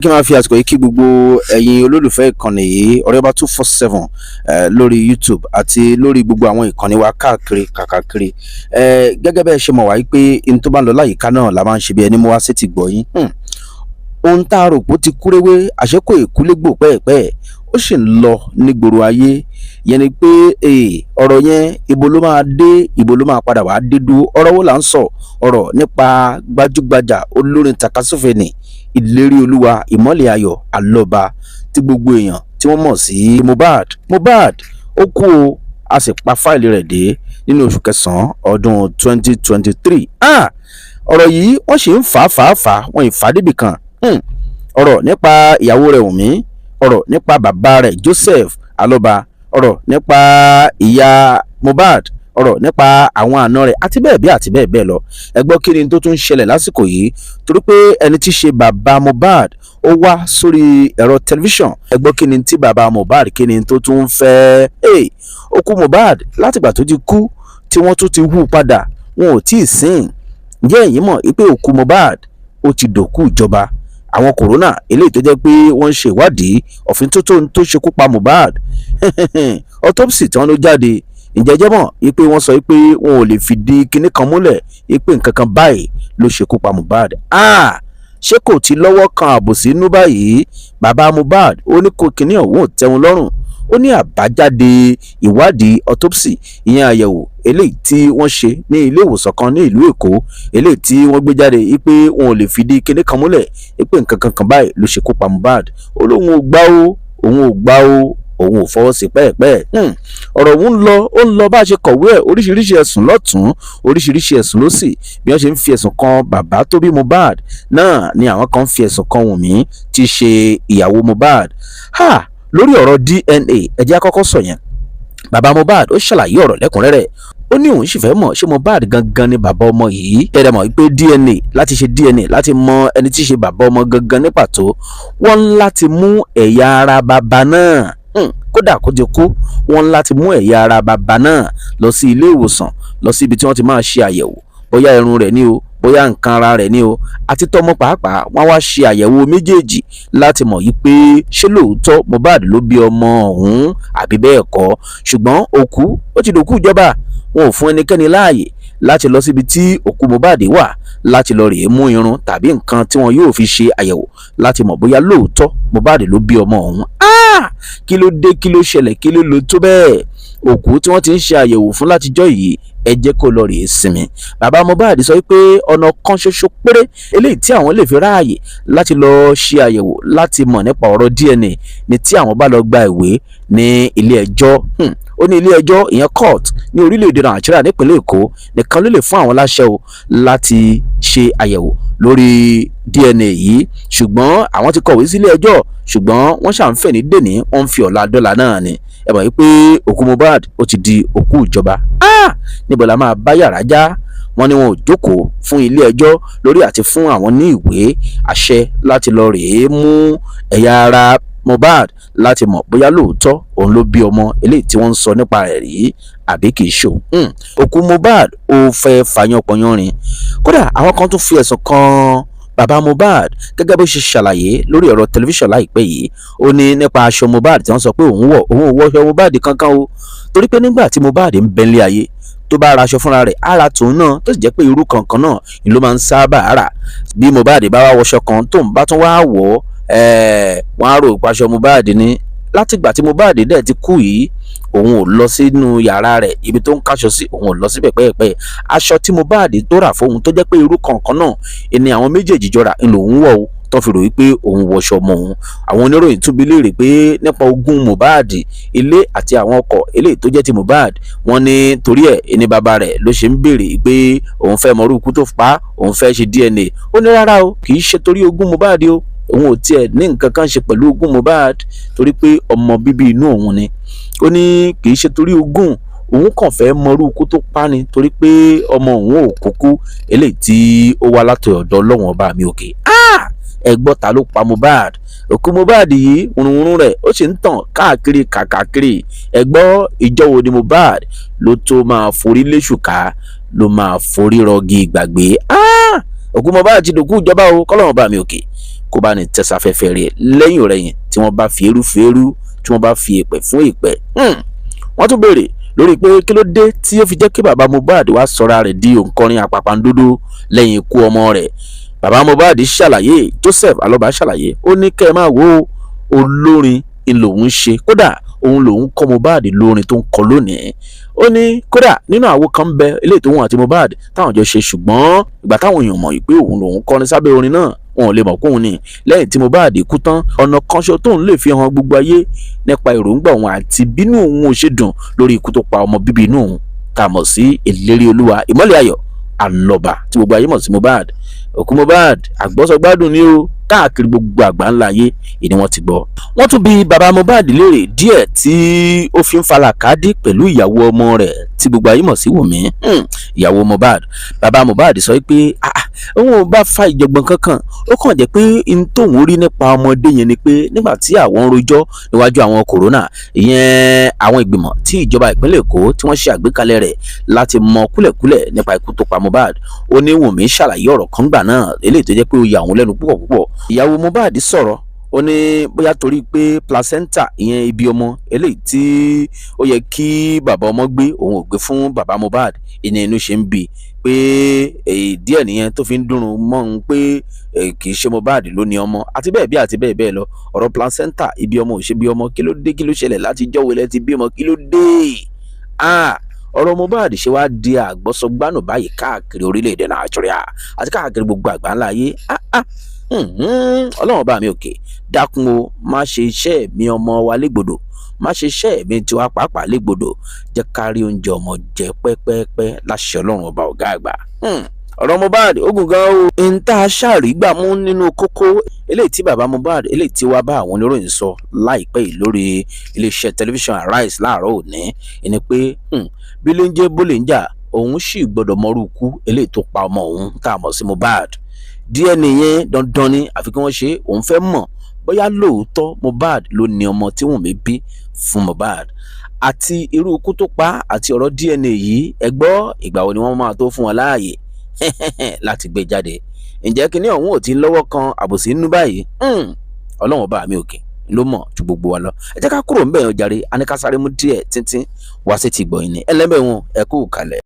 Kí n máa fi àsìkò yìí kí gbogbo ẹ̀yin olólùfẹ́ ìkànnì yìí Ọ̀rẹ́bá 247 lórí YouTube àti lórí gbogbo àwọn ìkànnì wa káàkiri gẹ́gẹ́ bẹ́ẹ̀ ṣe mọ̀ wá pé n tó bá ń lọ láyìíká náà la máa ń ṣe bí ẹni mú wá sí ti gbọ́ yín. Ohun tá a rò pé ó ti kúrewé àṣekò ìkúlégbò pẹ́ẹ́pẹ́ẹ́ ó sì ń lọ nígboro ayé yẹn ni pé ọ̀rọ̀ yẹn ibo ló máa dé ibo ló máa padà wá dé dúró. ọ̀rọ̀ wo là ń sọ ọ̀rọ̀ nípa gbajúgbajà olórin takasúfèé ni ìlérí olúwa ìmọ́lẹ̀ ayọ̀ àlọ́ba tí gbogbo èèyàn tí wọ́n mọ̀ sí Mohbad ó kú o a sì pa fáìlì rẹ̀ dé nínú oṣù kẹsàn-án ọdún 2023. Ọ̀rọ̀ yìí wọ́n sì ń fà á wọ́n ìfà débì kan. Ọ̀rọ̀ nípa ìyàwó rẹ̀ Wùnmí, ọ̀rọ̀ nípa bàbá rẹ̀ Joseph Alọ́ba, ọ̀rọ̀ nípa ìyá Mohbad, ọ̀rọ̀ nípa àwọn àna rẹ̀ àti bẹ́ẹ̀ bẹ́ẹ̀ lọ. Ẹ gbọ́ kí ni tó tún ṣẹlẹ̀ lásìkò yìí torí pé ẹni tí ṣe bàbá Mohbad ó wá sórí ẹ̀rọ tẹlifíṣàn. Ẹ gbọ́ kí ni tí bàbá Mohbad kí ni tó tún fẹ́. Ó kú Mohbad látìgbà tó ti kú tí wọ́n tún ti hù padà wọn ò tí ì sìn. Ǹjẹ́ ẹ̀yin mọ̀ pé òkú Mohbad ó ti dòkú ìjọba àwọn kòrónà eléyìí tó jẹ́ pé wọ́n ń ṣe ìwádìí òfin tó ṣekú pa Mohbad autopsy tí wọ́n ló jáde. Ǹjẹ́ jẹ́ mọ̀ pé wọ́n sọ pé wọn ò lè fìdí kinní kan múlẹ̀ pé nǹkan kan báyìí ló ṣekú pa Mohbad. Ṣé kò ti lọ́wọ́ kan àbòsí inú báyìí? Bàbá Mohbad ó ní kò kinní ọ̀hún ò tẹ́ wọn lọ́rùn. Ó ní àbájáde ìwádìí autopsy ìyẹn àyẹ̀wò eléyìí tí wọ́n ṣe ní ilé ìwòsàn kan ní ìlú Èkó eléyìí tí wọ́n gbé jáde pé wọn ò lè fìdí kinní kan múlẹ̀ pé nǹkan kan báyìí ló ṣekú pa Mohbad. Ó lóun ò gbà ó òun ò fọwọ́ sí pẹ́ẹ́pẹ́. Ọ̀rọ̀ ó ń lọ bá a ṣe kọ̀wé ẹ̀ oríṣiríṣi ẹ̀sùn lọ́tún oríṣiríṣi ẹ̀sùn lósì bí wọ́n ṣe ń fi ẹ̀sùn kan bàbá tó bí Mohbad náà ni àwọn kan ń fi ẹ̀sùn kan Wùnmí tí í ṣe ìyàwó Mohbad. Lórí ọ̀rọ̀ DNA ẹ jẹ́ á kọ́kọ́ sọ yẹn. Bàbá Mohbad ó ṣàlàyé ọ̀rọ̀ lẹ́kùnrẹ́rẹ́. Ó ní òun sì fẹ́ mọ̀ ṣé Mohbad gangan ni bàbá ọmọ yìí. Ẹ̀rẹ̀ mọ̀ pé DNA láti mọ ẹni tí í ṣe bàbá ọmọ gangan ní pàtó wọ́n ń láti mú ẹ̀yà ara bàbá náà. Kódà kó ti kú wọ́n ń láti mú ẹ̀yà ara bàbá náà lọ sí ilé ìwòsàn lọ sí ibi tí wọ́n ti máa ṣe àyẹ̀wò bóyá irun rẹ̀ ni o bóyá nǹkan ara rẹ̀ ni o àti tọmọ pàápàá wọ́n wá ṣe àyẹ̀wò méjèèjì láti mọ̀ yí pé ṣé lóòótọ́ Mohbad ló bí ọmọ ọ̀hún àbí bẹ́ẹ̀ kọ́. Ṣùgbọ́n òkú ó ti dòkú ìjọba wọn ò fún ẹnikẹ́ni láàyè láti lọ síbi tí òkú Mohbad wà láti lọ rèé mú irun tàbí nǹkan tí wọn yóò fi ṣe àyẹ̀wò láti mọ̀ bóyá lóòótọ́ Mohbad ló bí ọmọ ọ̀hún. Kí ló dé kí ló ṣẹlẹ̀ kí ló lọ tó bẹ́ẹ̀? Òkú tí wọ́n ti ń ṣe àyẹ̀wò fún látijọ́ yìí ẹ jẹ́ kó lọ rèé sinmi. Bàbá Mohbad sọ pé ọ̀nà kan ṣoṣo péré eléyìí tí àwọn lè fi ráàyè láti lọ ṣe àyẹ̀wò láti mọ̀ nípa ọ̀rọ̀ DNA ni tí àwọn bá lọ gba ìwé ní ilé ẹjọ́. Ó ní ilé ẹjọ́ ìyẹn court ní orílẹ̀-èdè Nàìjíríà nípínlẹ̀ Èkó nìkan ló lè fún àwọn láṣẹ o láti ṣe àyẹ̀wò lórí DNA yìí. Ṣùgbọ́n àwọn ti kọ̀wé sílé ẹjọ́ ṣùgbọ́n wọ́n ṣàǹfẹ̀ ní dèní wọ́n ń fi ọ̀la dọ́là náà ni. Ẹ mọ̀ wípé òkú Mohbad ó ti di òkú ìjọba. Níbo la máa bá yàrá já? Wọ́n ní wọn ò jókòó fún ilé ẹjọ́ lórí àti fún àwọn ní ìwé àṣẹ láti lọ rèé mú ẹ̀yà ara Mohbad láti mọ̀ bóyá lóòótọ́ òun ló bí ọmọ eléyìí tí wọ́n ń sọ nípa rẹ̀ rí àbí kìí ṣòun. Òkú Mohbad ó fẹ́ fàyàn pọ̀yánrin. Kódà àwọn kan tún fi ẹ̀sùn kan bàbá Mohbad gẹ́gẹ́ bó ṣe ṣàlàyé lórí ọ̀rọ̀ tẹlifíṣàn láìpẹ́ yìí. Ó ní nípa aṣọ Mohbad tí wọ́n sọ pé òun ò wọ aṣọ Mohbad kankan o torí pé nígbà tí Mohbad ń bẹ nílé ayé tó bá ra aṣọ fúnra rẹ̀ ara tòun náà tó sì jẹ́ pé irú kankan náà ni ló máa ń sábà rà. Bí Mohbad bá wá wọṣọ kan tóun bá tún wá wọ̀ wọ́n á rò pé aṣọ Mohbad ni. Látìgbà tí Mohbad dẹ̀ ti kú yìí òun ò lọ sínú yàrá rẹ̀ ibi tó ń káṣọ sí òun ò lọ síbẹ̀ pẹ́ẹ́pẹ́. Aṣọ tí Mohbad tó rà fóun tó jẹ́ pé irú kankan náà ni àwọn méjèèjì jọra ń lòun wọ̀ o tó fi rò wípé òun wọṣọ mọ́ òun. Àwọn oníròyìn tún bi léèrè pé nípa ogún Mohbad ilé àti àwọn ọkọ̀ eléyìí tó jẹ́ ti Mohbad wọ́n ní torí ẹ̀ ní bàbá rẹ̀ ló ṣe ń béèrè pé òun fẹ́ mọ irú ikú tó pa òun fẹ́ ṣe DNA. Ó ní rárá o kì í ṣe torí ogún Mohbad o òun ò tiẹ̀ ní nǹkan kan ṣe pẹ̀lú ogún Mohbad torí pé ọmọ bíbí inú òun ni. Ó ní kì í ṣe torí ogún òun kàn fẹ́ mọrú ikú tó pa ni torí pé ọmọ òun ò kúkú eléyìí tí ó wá láti ọ̀dọ̀ Ọlọ́run ọba mi òkè. Ẹ gbọ́ ta ló pa Mohbad? Òkú Mohbad yìí wùrùwùrù rẹ̀ ó sì ń tàn káàkiri. Ẹ gbọ́ ìjọ wo ni Mohbad ló tó máa forí léṣùká ló máa forí rọgí ìgbàgbé. Òkú Mohbad ti dòkú ìjọba o kọ́lọ́run ọba mi òkè kó bá ní tẹ̀sáfẹ́fẹ́ rẹ̀ lẹ́yìn ọ̀rẹ̀yìn tí wọ́n bá fi eru fẹ́rú tí wọ́n bá fi èpè fún èpè. Wọ́n tún béèrè lórí pé kí ló dé tí ó fi jẹ́ kí bàbá Mohbad wá sọra rẹ̀ di òǹkọrin àpàpàǹdodo lẹ́yìn ikú ọmọ rẹ̀. Bàbá Mohbad ṣàlàyé, Joseph Aloba ṣàlàyé, ó ní kẹ́ ẹ máa wo olórin lòun ṣe, kódà òun lòun kọ́ Mohbad lórin tó ń kọ lónìí. Ó ní kódà nínú àwo kan bẹ eléyìí tóun àti Mohbad táwọn jọ ṣe, ṣùgbọ́n ìgbà táwọn èèyàn mọ̀ pé òun lòun kọrin sábẹ́ orin náà wọn ò lè mọ̀ kóun ni. Lẹ́yìn tí Mohbad kú tán, ọ̀nà kan ṣo tóun lè fi hàn gbogbo ayé nípa èròǹgbà òun àti bínú òun ò ṣe dùn lórí ikú tó pa ọmọ bíbí inú òun tá a mọ̀ sí Ìlérí Olúwa Ìmọ́lẹ̀ Ayọ̀ Aloba tí gbogbo ayé mọ̀ sí Mohbad. Òkú Mohbad àgbọ́sọgbádùn ni ó káàkiri gbogbo àgbáńlá ayé ìní wọ́n ti gbọ́. Wọ́n tún bi bàbá Mohbad léèrè díẹ̀ tí ó fi ń falàkádì pẹ̀lú ìyàwó ọmọ rẹ̀ tí gbogbo ayé mọ̀ sí Wùmí, ìyàwó Mohbad. Bàbá Mohbad sọ pé òun ò bá fa ìjọ̀gbọ̀n kankan, ó kàn jẹ́ pé n tóun rí nípa ọmọdé yẹn ni pé nígbà tí àwọn rojọ́ níwájú àwọn kòrónà, ìyẹn àwọn ìgbìmọ̀ tí ìjọba ìpínlẹ̀ Èkó tí wọ́n ṣe àgbékalẹ̀ rẹ̀ láti mọ kúlẹ̀kúlẹ̀ nípa ikú tó pa Mohbad. Ó ní Wùmí ṣàlàyé ọ̀rọ̀ kan gbà náà eléyìí tó jẹ́ pé ó yà òun lẹ́nu púpọ̀ púpọ̀. Ìyàwó Mohbad sọ̀rọ̀, ó ní bóyá torí pé placenta ìyẹn ibi ọmọ eléyìí tí ó yẹ kí bàbá ọmọ gbé òun ò gbé fún bàbá Mohbad, ìní inú ṣe ń bí pé díẹ̀ nìyẹn tó fi ń dùn mọ́ òun pé kì í ṣe Mohbad ló ní ọmọ àti bẹ́ẹ̀ bẹ́ẹ̀ lọ. Ọ̀rọ̀ placenta ibi ọmọ ò ṣe bí ọmọ, kí ló dé, kí ló ṣẹlẹ̀ láti jọ́wọ́ ilẹ̀ ti bí ọmọ, kí ló dé. Ọ̀rọ̀ Mohbad ṣe wá di àgbọ́sọgbánù báyìí káàkiri orílẹ̀-èdè Nàìjíríà àti káàkiri gbogbo àgbáńlá ayé. Ọlọ́run bá mi òkè dákun o, má ṣe iṣẹ́ mi ọmọ wa légbodò, má ṣe iṣẹ́ mi tiwa pàápàá légbodò, jẹ́ ká rí oúnjẹ ọmọ jẹ pẹ́pẹ́pẹ́ láṣẹ Ọlọ́run ọba ọ̀gá àgbà. Ọ̀rọ̀ Mohbad ogun gan o, n tá a ṣàrí gbà mú nínú kókó eléyìí tí bàbá Mohbad eléyìí tí wàá bá àwọn oníròyìn sọ láìpẹ́ yìí lórí iléeṣẹ́ tẹlifíṣàn Arise láàárọ̀ òní ẹni pé bí ló ń jẹ́ bó lè ń jà òun sì gbọ́dọ̀ mọ́rú ikú eléyìí tó pa ọmọ òun tá a mọ̀ sí Mohbad. DNA yẹn dandan ni àfi kí wọ́n ṣe, òun fẹ́ mọ̀ bóyá lóòótọ́ Mohbad ló ní ọmọ tí Wùnmí bí fún Mohbad àti irú ikú tó pa àti ọ̀rọ̀ DNA yìí. Ẹ gbọ́ ìgbà wo ni wọ́n máa tó fún wọn láàyè láti gbé jáde. Ǹjẹ́ kíní ọ̀hún ò ti lọ́wọ́ kan àbòsí nínú báyìí? Ọlọ́run bá mi òkè ló mọ̀ ju gbogbo wa lọ. Ẹ jẹ́ ká kúrò ńbẹ̀ yẹn jàre, a ní ká sáré mú díẹ̀ tíntín wá sí ti gbọ̀yìn ní ẹlẹ́mẹ̀wọ̀n ẹ kú kalẹ̀.